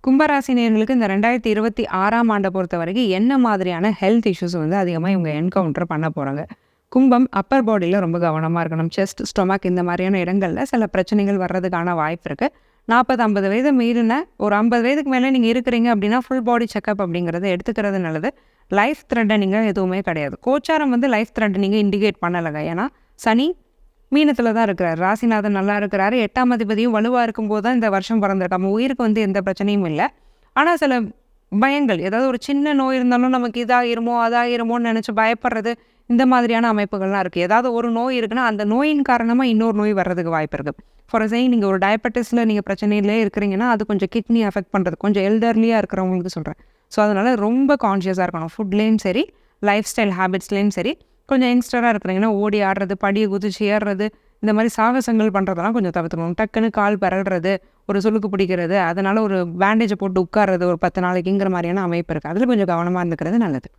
கும்பராசி நேயர்களுக்கு இந்த 2026ஆம் ஆண்ட பொறுத்தவரைக்கும் என்ன மாதிரியான ஹெல்த் இஷ்யூஸ் வந்து அதிகமா இவங்க என்கவுண்டர் பண்ண போறாங்க? கும்பம் அப்பர் பாடியில ரொம்ப கவனமா இருக்கணும். செஸ்ட், ஸ்டொமக் இந்த மாதிரியான இடங்கள்ல சில பிரச்சனைகள் வர்றதுக்கான வாய்ப்பு இருக்கு. 40, 50 வயது மீறின ஒரு 50 வயதுக்கு மேல நீங்க இருக்கிறீங்க அப்படின்னா, ஃபுல் பாடி செக்கப் அப்படிங்கிறத எடுத்துக்கிறது நல்லது. லைஃப் த்ரெட்டனிங்கா எதுவுமே கிடையாது. கோச்சாரம் வந்து லைஃப் த்ரெட்டனிங்க இண்டிகேட் பண்ணலங்க. ஏன்னா, சனி மீனத்துல தான் இருக்கிறார். ராசிநாதன் நல்லா இருக்கிறாரு. 8ஆம் அதிபதியும் வலுவா இருக்கும்போது தான் இந்த வருஷம் பிறந்திருக்கு. நம்ம உயிருக்கு வந்து எந்த பிரச்சனையும் இல்ல. ஆனா சில பயங்கள், ஏதாவது ஒரு சின்ன நோய் இருந்தாலும் நமக்கு இதாயிருமோ, அதாயிருமோன்னு நெனச்சு பயப்படுறது, இந்த மாதிரியான அமைப்புகள்லாம் இருக்கு. ஏதாவது ஒரு நோய் இருக்குன்னா, அந்த நோயின் காரணமா இன்னொரு நோய் வர்றதுக்கு வாய்ப்பு இருக்கு. ஃபார் நீங்க ஒரு டயபெட்டிஸ்ல நீங்க பிரச்சனையிலே இருக்கிறீங்கன்னா, அது கொஞ்சம் கிட்னி அஃபெக்ட் பண்றது. கொஞ்சம் எல்டர்லியா இருக்கிறவங்களுக்கு சொல்றேன். ஸோ அதனால ரொம்ப கான்ஷியஸா இருக்கணும். ஃபுட்லேயும் சரி, லைஃப் ஸ்டைல் ஹேபிட்ஸ்லேயும் சரி. கொஞ்சம் யங்ஸ்டரா இருக்கிறீங்கன்னா, ஓடி ஆடுறது, படிய குதிச்சு ஏறுறது, இந்த மாரி சாகசங்கள் பண்றதெல்லாம் கொஞ்சம் தவிர்த்துக்கணும். டக்குன்னு கால் பெரல்றது, ஒரு சுளுக்கு பிடிக்கிறது, அதனால ஒரு பேண்டேஜ போட்டு உட்கார்றது ஒரு 10 நாளைக்குங்கிற மாரியான அமைப்பு இருக்கு. அதில கொஞ்சம் கவனமா இருந்துக்கிறது நல்லது.